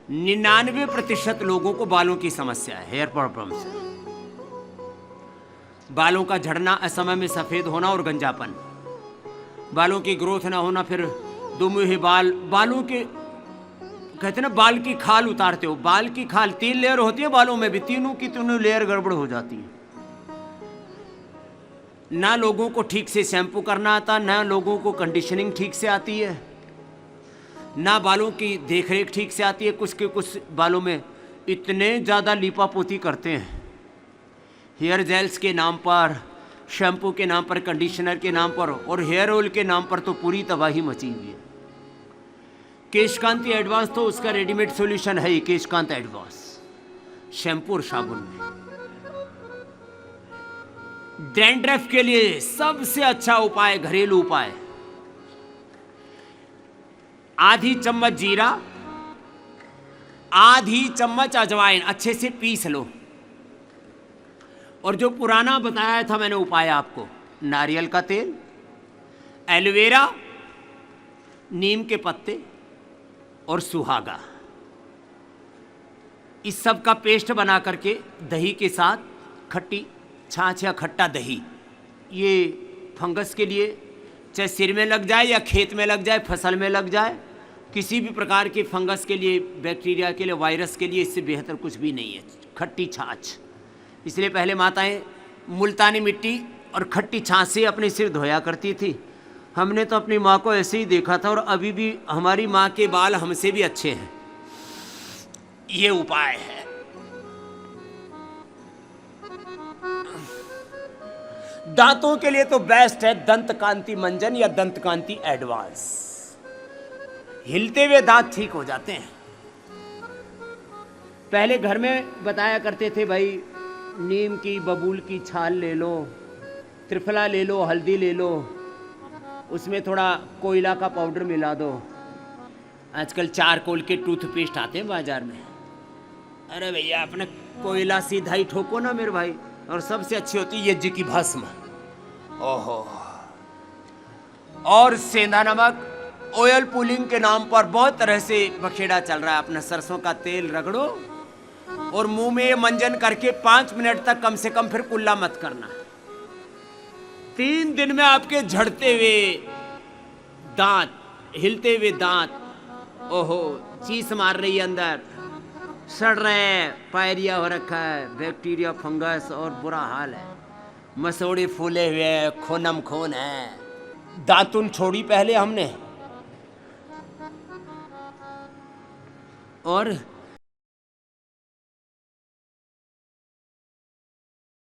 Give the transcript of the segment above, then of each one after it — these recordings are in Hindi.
99% लोगों को बालों की समस्या है, हेयर प्रॉब्लम्स है। बालों का झड़ना, असमय में सफेद होना और गंजापन, बालों की ग्रोथ ना होना, फिर दुमुही बाल, बालों के कहते ना बाल की खाल उतारते हो, बाल की खाल 3 लेयर होती है बालों में भी, तीनों की तीनों लेयर गड़बड़ हो जाती है। ना लोगों को ठीक से शैम्पू करना आता, ना लोगों को कंडीशनिंग ठीक से आती है, ना बालों की देखरेख ठीक से आती है। कुछ के कुछ बालों में इतने ज़्यादा लीपापोती करते हैं, हेयर जेल्स के नाम पर, शैम्पू के नाम पर, कंडीशनर के नाम पर और हेयर ऑयल के नाम पर, तो पूरी तबाही मची हुई है। केशकांति एडवांस तो उसका रेडीमेड सॉल्यूशन है ही, केशकांत एडवांस शैम्पू और साबुन में। डैंड्रफ के लिए सबसे अच्छा उपाय, घरेलू उपाय, आधी चम्मच जीरा, आधी चम्मच अजवाइन अच्छे से पीस लो। और जो पुराना बताया था मैंने उपाय आपको, नारियल का तेल, एलोवेरा, नीम के पत्ते और सुहागा, इस सब का पेस्ट बना करके दही के साथ, खट्टी छाछ या खट्टा दही, ये फंगस के लिए, चाहे सिर में लग जाए या खेत में लग जाए, फसल में लग जाए, किसी भी प्रकार के फंगस के लिए, बैक्टीरिया के लिए, वायरस के लिए, इससे बेहतर कुछ भी नहीं है खट्टी छाछ। इसलिए पहले माताएं मुल्तानी मिट्टी और खट्टी छाछ से अपने सिर धोया करती थी। हमने तो अपनी माँ को ऐसे ही देखा था और अभी भी हमारी माँ के बाल हमसे भी अच्छे हैं। ये उपाय है। दांतों के लिए तो बेस्ट है दंत कांति मंजन या दंत कांति एडवांस, हिलते हुए दांत ठीक हो जाते हैं। पहले घर में बताया करते थे भाई, नीम की बबूल की छाल ले लो, त्रिफला ले लो, हल्दी ले लो, उसमें थोड़ा कोयला का पाउडर मिला दो। आजकल चारकोल के टूथपेस्ट आते हैं बाजार में। अरे भैया अपने कोयला सीधा ही ठोको ना मेरे भाई। और सबसे अच्छी होती है यज्ञ की भस्म, ओहो। और सेंधा नमक, ऑयल पुलिंग के नाम पर बहुत तरह से बखेड़ा चल रहा है। अपना सरसों का तेल रगड़ो और मुंह में मंजन करके 5 मिनट तक कम से कम, फिर कुल्ला मत करना। 3 दिन में आपके झड़ते हुए दांत, हिलते हुए दांत, ओहो, चीस मार रही है अंदर, सड़ रहे हैं, पायरिया हो रखा है, बैक्टीरिया, फंगस और बुरा हाल है, मसोड़े फूले हुए हैं, खूनम खून है। दातुन छोड़ी पहले हमने, और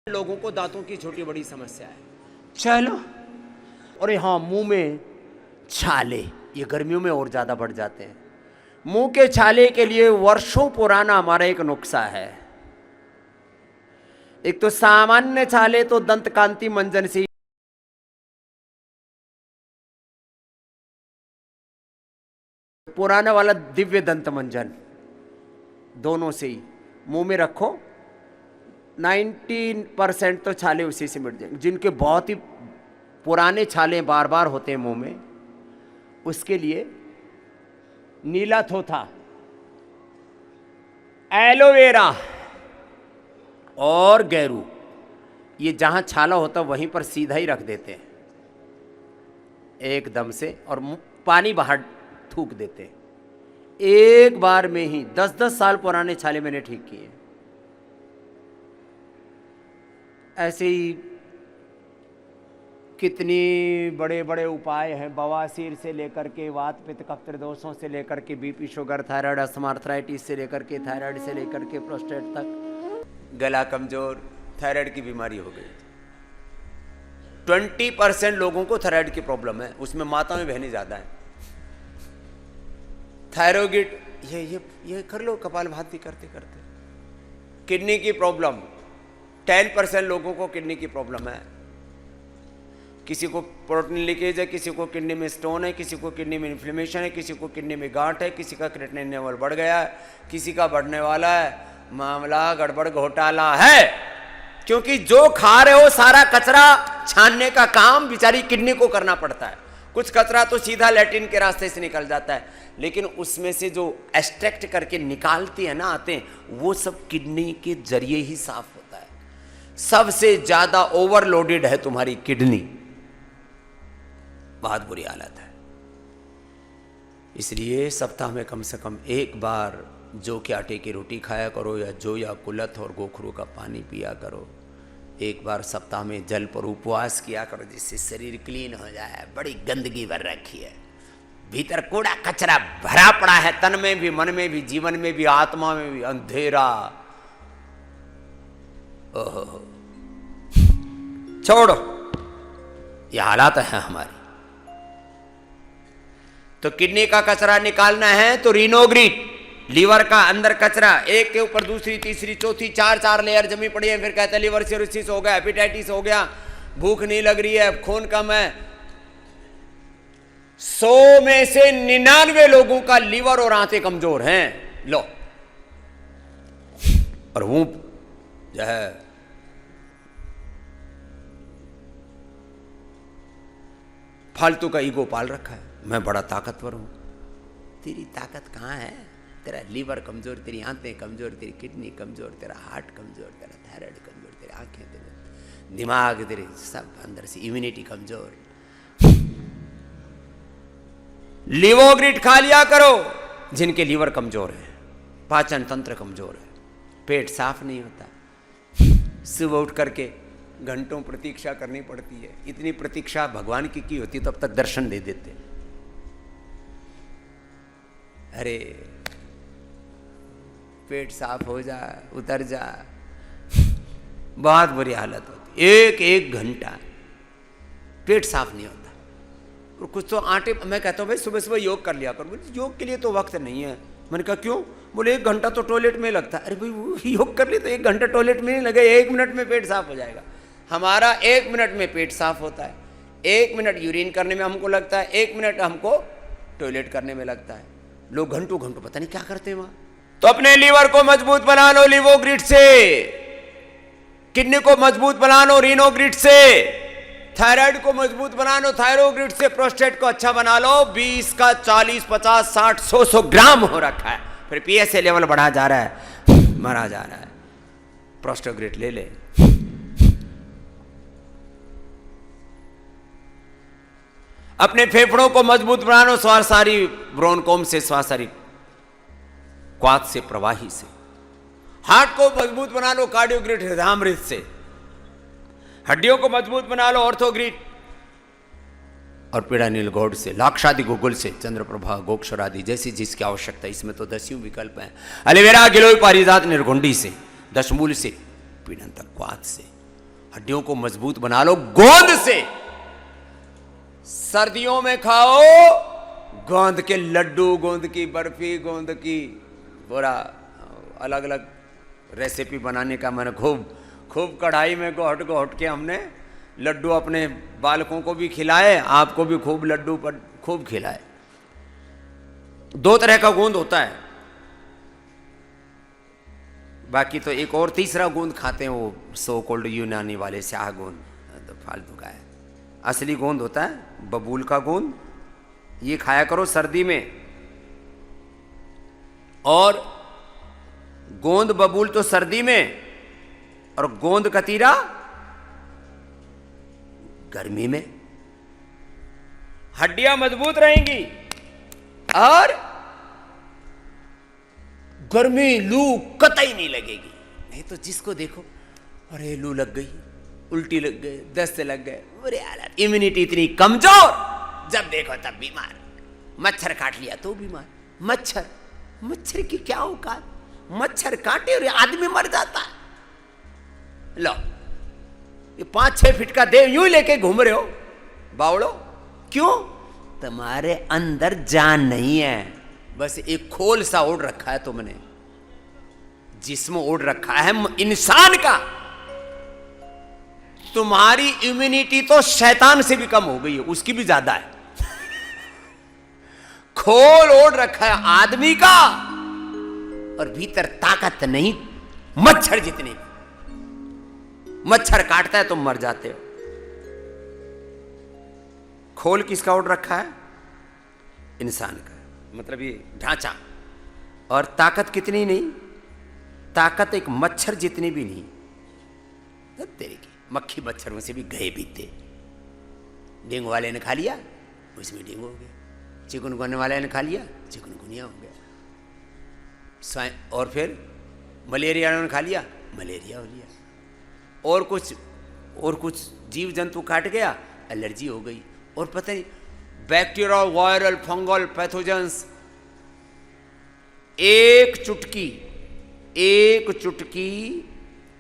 लोगों को दांतों की छोटी बड़ी समस्या है। चलो, और हाँ, मुंह में छाले, ये गर्मियों में और ज्यादा बढ़ जाते हैं। मुंह के छाले के लिए वर्षों पुराना हमारा एक नुस्खा है। एक तो सामान्य छाले तो दंत कांति मंजन से, पुराना वाला दिव्य दंत मंजन, दोनों से ही मुंह में रखो। 90% तो छाले उसी से मिट जाएंगे। जिनके बहुत ही पुराने छाले बार बार होते हैं मुंह में, उसके लिए नीला थोथा, एलोवेरा और गैरू, ये जहां छाला होता है वहीं पर सीधा ही रख देते हैं एकदम से, और पानी बाहर थूक देते हैं। एक बार में ही 10-10 साल पुराने छाले मैंने ठीक किए। ऐसे ही कितनी बड़े बड़े उपाय हैं, बवासीर से लेकर के वात पित्त कफ दोषों से लेकर के BP, sugar, thyroid, asthma, arthritis से लेकर के, थायराइड से लेकर के प्रोस्टेट तक, गला कमजोर, थायराइड की बीमारी हो गई। 20% लोगों को थायराइड की प्रॉब्लम है, उसमें माता में बहनें ज्यादा है। थायरोइड, ये कर लो कपालभाति करते करते। किडनी की प्रॉब्लम, 10% लोगों को किडनी की प्रॉब्लम है। किसी को प्रोटीन लीकेज है, किसी को किडनी में स्टोन है, किसी को किडनी में इन्फ्लेमेशन है, किसी को किडनी में गांठ है, किसी का क्रिएटिनिन लेवल बढ़ गया है, किसी का बढ़ने वाला है। मामला गड़बड़ घोटाला है, क्योंकि जो खा रहे हो सारा कचरा छानने का काम बेचारी किडनी को करना पड़ता है। कुछ कचरा तो सीधा लैट्रिन के रास्ते से निकल जाता है, लेकिन उसमें से जो एक्सट्रैक्ट करके निकालते हैं ना आते हैं, वो सब किडनी के जरिए ही साफ होता है। सबसे ज्यादा ओवरलोडेड है तुम्हारी किडनी, बहुत बुरी हालत है। इसलिए सप्ताह में कम से कम एक बार जौ के आटे की रोटी खाया करो, या जौ या कुलथ और गोखरू का पानी पिया करो। एक बार सप्ताह में जल पर उपवास किया करो, जिससे शरीर क्लीन हो जाए। बड़ी गंदगी भर रखी है, भीतर कूड़ा कचरा भरा पड़ा है, तन में भी, मन में भी, जीवन में भी, आत्मा में भी अंधेरा। ओहो, छोड़ो, ये हालात है हमारी। तो किडनी का कचरा निकालना है तो रिनोग्रीट, लीवर का अंदर कचरा, एक के ऊपर दूसरी, तीसरी, चौथी, चार लेयर जमी पड़ी है। फिर कहते हैं लीवर सिरोसिस हो गया, हेपेटाइटिस हो गया, भूख नहीं लग रही है, खून कम है। 100 में से 99 लोगों का लीवर और आंतें कमजोर हैं। लो, और वो जो है फालतू का ईगो पाल रखा है, मैं बड़ा ताकतवर हूं। तेरी ताकत कहां है? तेरा लीवर कमजोर, तेरी आंतें कमजोर, तेरी किडनी कमजोर, तेरा हार्ट कमजोर, तेरा थायराइड कमजोर, तेरी आंखें, तेरे दिमाग, तेरे सब अंदर से इम्यूनिटी कमजोर। लिवोग्रिट खा लिया करो जिनके लीवर कमजोर है, पाचन तंत्र कमजोर है, पेट साफ नहीं होता। सुबह उठ करके घंटों प्रतीक्षा करनी पड़ती है। इतनी प्रतीक्षा भगवान की होती तो अब तक दर्शन दे देते। अरे पेट साफ हो जा, उतर जा, बहुत बुरी हालत होती। एक घंटा पेट साफ नहीं होता। और कुछ तो आटे, मैं कहता हूँ भाई सुबह सुबह योग कर लिया करो। योग के लिए तो वक्त नहीं है। मैंने कहा क्यों? बोले 1 घंटा तो टॉयलेट में लगता है। अरे भाई वो योग कर लिए तो 1 घंटा टॉयलेट में नहीं लगे, 1 मिनट में पेट साफ हो जाएगा। हमारा 1 मिनट में पेट साफ होता है, 1 मिनट यूरिन करने में हमको लगता है, 1 मिनट हमको टॉयलेट करने में लगता है। लोग घंटों घंटों पता नहीं क्या करते हैं वहां। तो अपने लीवर को मजबूत बना लो लिवोग्रिट से, किडनी को मजबूत बना लो रिनोग्रिट से, थायराइड को मजबूत बना लो थायरोग्रिट से, प्रोस्टेट को अच्छा बना लो। 20 का 40, 50, 60, 100 ग्राम हो रखा है, फिर पीएसए लेवल बढ़ा जा रहा है, मरा जा रहा है। प्रोस्टोग्रिट ले ले। अपने फेफड़ों को मजबूत बना लो स्वासारी ब्रोनकोम से, स्वासारी क्वाथ से, प्रवाही से। हार्ट को मजबूत बना लो कार्डियोग्रिट हृदयामृत से। हड्डियों को मजबूत बना लो ऑर्थोग्रिट और पीड़ानील गौड़ से, लाक्षादि गुगुल से, चंद्रप्रभा, गोक्षर आदि जैसी जिसकी आवश्यकता। इसमें तो 10 विकल्प हैं। एलोवेरा, गिलोय, पारिजात, निर्घुंडी से, दशमूल से, पीड़ंतर क्वाथ से। हड्डियों को मजबूत बना लो गोंद से। सर्दियों में खाओ गोंद के लड्डू, गोंद की बर्फी, गोंद की पूरा अलग अलग रेसिपी बनाने का मैंने खूब कढ़ाई में घोट के हमने लड्डू अपने बालकों को भी खिलाए, आपको भी खूब लड्डू पर खूब खिलाए। 2 तरह का गोंद होता है, बाकी तो एक और तीसरा गोंद खाते हैं, वो सो कोल्ड यूनानी वाले स्याह गोंद, तो फालतू का है। असली गोंद होता है बबूल का गोंद, ये खाया करो सर्दी में। और गोंद बबूल तो सर्दी में, और गोंद कतीरा गर्मी में। हड्डियां मजबूत रहेंगी और गर्मी लू कतई नहीं लगेगी। नहीं तो जिसको देखो अरे लू लग गई, उल्टी लग गए, दस्त लग गए, बुरे हालत, इम्यूनिटी इतनी कमजोर, जब देखो तब बीमार। मच्छर काट लिया तो बीमार। मच्छर की क्या औकात, मच्छर काटे और आदमी मर जाता है। लो ये 5-6 फीट का देव यूं लेके घूम रहे हो बावड़ो, क्यों? तुम्हारे अंदर जान नहीं है, बस एक खोल सा ओढ़ रखा है तुमने, जिस्म ओढ़ रखा है इंसान का। तुम्हारी इम्यूनिटी तो शैतान से भी कम हो गई है, उसकी भी ज्यादा है। खोल ओढ़ रखा है आदमी का, और भीतर ताकत नहीं मच्छर जितनी। मच्छर काटता है तुम मर जाते हो। खोल किसका ओढ़ रखा है? इंसान का, मतलब ये ढांचा। और ताकत कितनी नहीं, ताकत एक मच्छर जितनी भी नहीं। तेरे की मक्खी मच्छरों से भी गए बीते। डेंगू वाले ने खा लिया, उसमें डेंगू हो गया। चिकनगुनिया वाले ने खा लिया, चिकनगुनिया हो गया। और फिर मलेरिया ने खा लिया, मलेरिया हो लिया। और कुछ जीव जंतु काट गया, एलर्जी हो गई। और पता नहीं बैक्टीरिया, वायरल, फंगल पैथोजेंस। एक चुटकी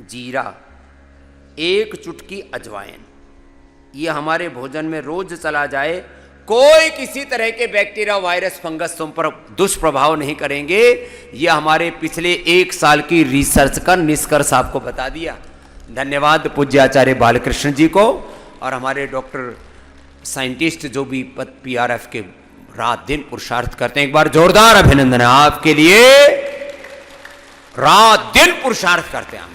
जीरा, एक चुटकी अजवाइन, ये हमारे भोजन में रोज चला जाए, कोई किसी तरह के बैक्टीरिया, वायरस, फंगस तुम पर दुष्प्रभाव नहीं करेंगे। ये हमारे पिछले 1 साल की रिसर्च का निष्कर्ष आपको बता दिया। धन्यवाद पूज्य आचार्य बालकृष्ण जी को और हमारे डॉक्टर साइंटिस्ट जो भी PRF के रात दिन पुरुषार्थ करते हैं। एक बार जोरदार अभिनंदन है आपके लिए। रात दिन पुरुषार्थ करते हैं हम।